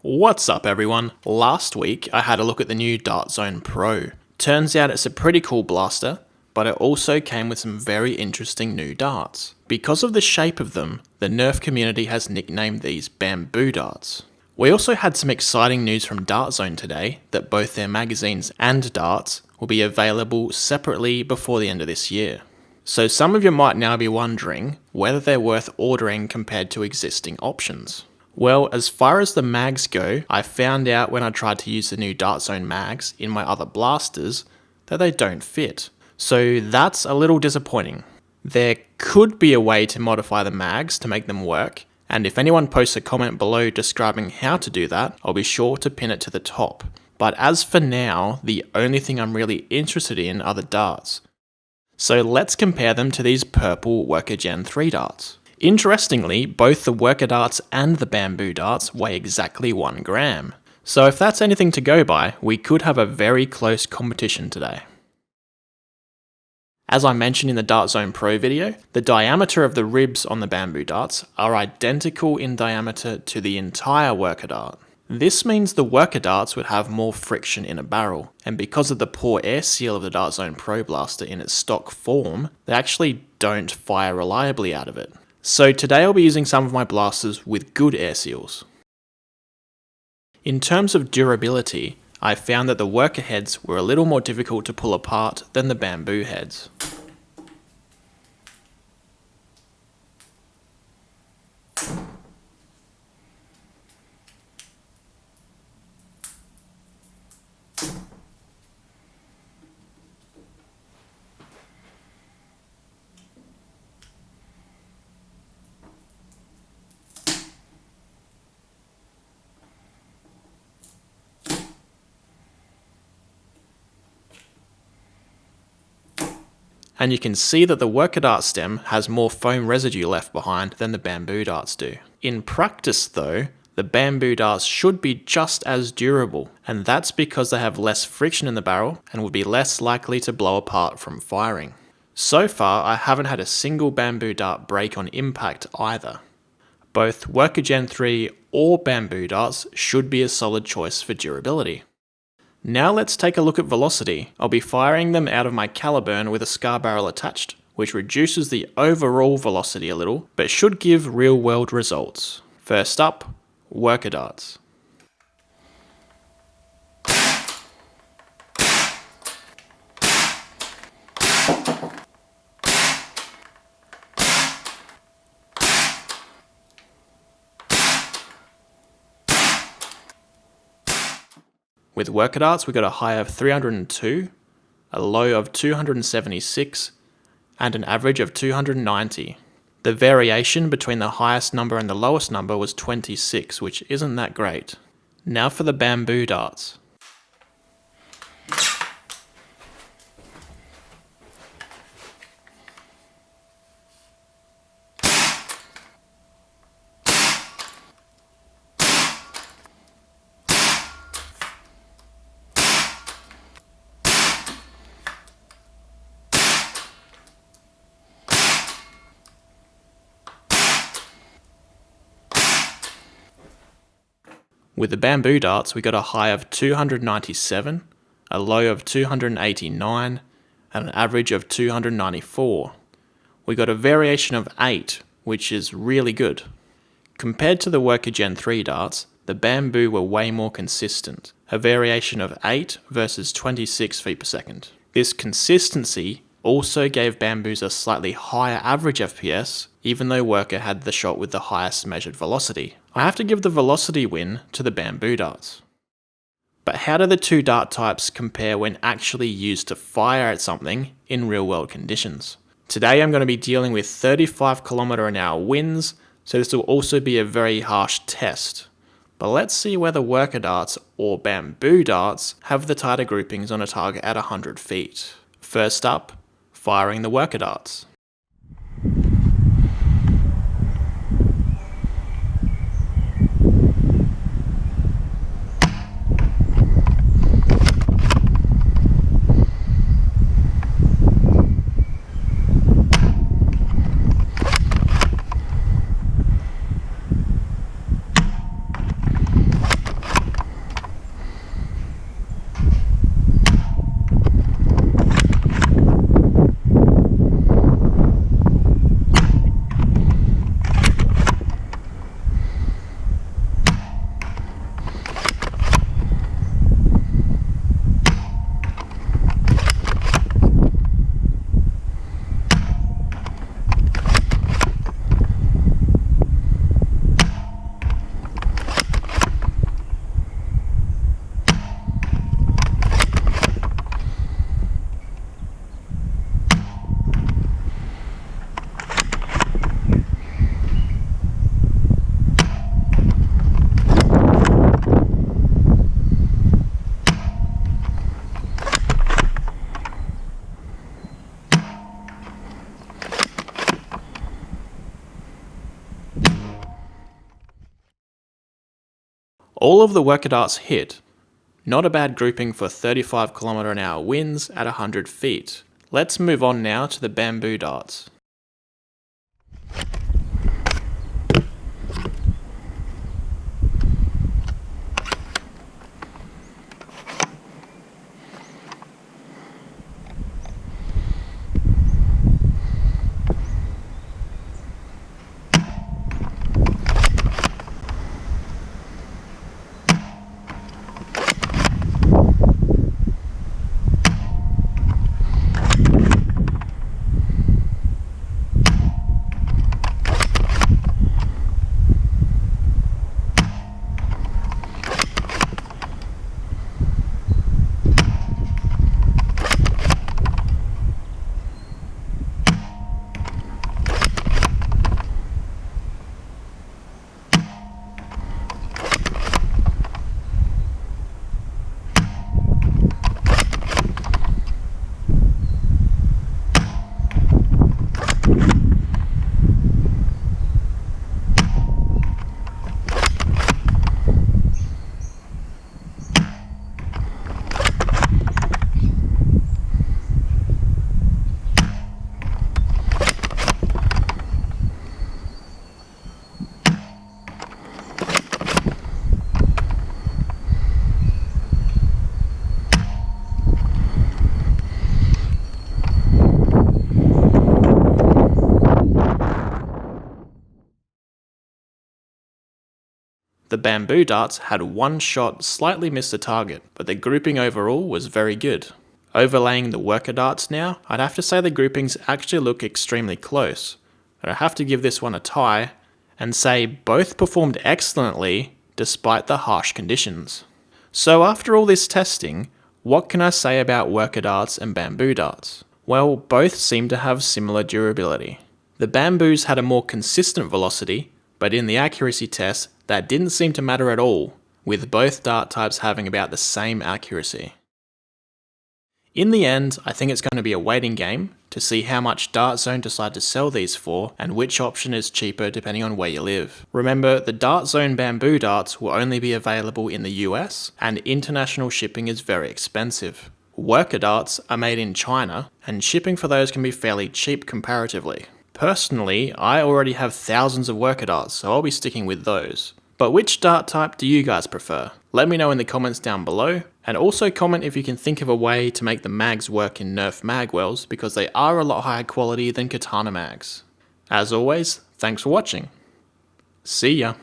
What's up everyone? Last week I had a look at the new Dart Zone Pro. Turns out it's a pretty cool blaster, but it also came with some very interesting new darts. Because of the shape of them, the Nerf community has nicknamed these bamboo darts. We also had some exciting news from Dart Zone today that both their magazines and darts will be available separately before the end of this year. So some of you might now be wondering whether they're worth ordering compared to existing options. Well, as far as the mags go, I found out when I tried to use the new Dart Zone mags in my other blasters that they don't fit. So that's a little disappointing. There could be a way to modify the mags to make them work, and if anyone posts a comment below describing how to do that, I'll be sure to pin it to the top. But as for now, the only thing I'm really interested in are the darts. So let's compare them to these purple Worker Gen 3 darts. Interestingly, both the Worker darts and the bamboo darts weigh exactly 1 gram. So if that's anything to go by, we could have a very close competition today. As I mentioned in the Dart Zone Pro video, the diameter of the ribs on the bamboo darts are identical in diameter to the entire Worker dart. This means the Worker darts would have more friction in a barrel, and because of the poor air seal of the Dart Zone Pro blaster in its stock form, they actually don't fire reliably out of it. So today I'll be using some of my blasters with good air seals. In terms of durability, I found that the Worker heads were a little more difficult to pull apart than the bamboo heads. And you can see that the Worker dart stem has more foam residue left behind than the bamboo darts do. In practice though, the bamboo darts should be just as durable, and that's because they have less friction in the barrel and would be less likely to blow apart from firing. So far, I haven't had a single bamboo dart break on impact either. Both Worker Gen 3 or bamboo darts should be a solid choice for durability. Now let's take a look at velocity. I'll be firing them out of my Caliburn with a scar barrel attached, which reduces the overall velocity a little, but should give real world results. First up, Worker darts. With Worker darts, we got a high of 302, a low of 276, and an average of 290. The variation between the highest number and the lowest number was 26, which isn't that great. Now for the bamboo darts. With the bamboo darts, we got a high of 297, a low of 289, and an average of 294. We got a variation of 8, which is really good. Compared to the Worker Gen 3 darts, the bamboo were way more consistent, a variation of 8 versus 26 feet per second. This consistency also gave bamboos a slightly higher average FPS, even though Worker had the shot with the highest measured velocity. I have to give the velocity win to the bamboo darts. But how do the two dart types compare when actually used to fire at something in real world conditions? Today I'm going to be dealing with 35 km/h winds, so this will also be a very harsh test. But let's see whether Worker darts or bamboo darts have the tighter groupings on a target at 100 feet. First up, firing the Worker darts. All of the worker darts hit. Not a bad grouping for 35km/h winds at 100 feet. Let's move on now to the bamboo darts. The bamboo darts had one shot slightly missed the target, but the grouping overall was very good. Overlaying the worker darts now, I'd have to say the groupings actually look extremely close, but I have to give this one a tie and say both performed excellently despite the harsh conditions. So after all this testing, what can I say about worker darts and bamboo darts? Well, both seem to have similar durability. The bamboos had a more consistent velocity, but in the accuracy test, that didn't seem to matter at all, with both dart types having about the same accuracy. In the end, I think it's going to be a waiting game to see how much Dart Zone decide to sell these for and which option is cheaper depending on where you live. Remember, the Dart Zone bamboo darts will only be available in the US, and international shipping is very expensive. Worker darts are made in China, and shipping for those can be fairly cheap comparatively. Personally, I already have thousands of worker darts, so I'll be sticking with those. But which dart type do you guys prefer? Let me know in the comments down below, and also comment if you can think of a way to make the mags work in Nerf magwells, because they are a lot higher quality than Katana mags. As always, thanks for watching. See ya!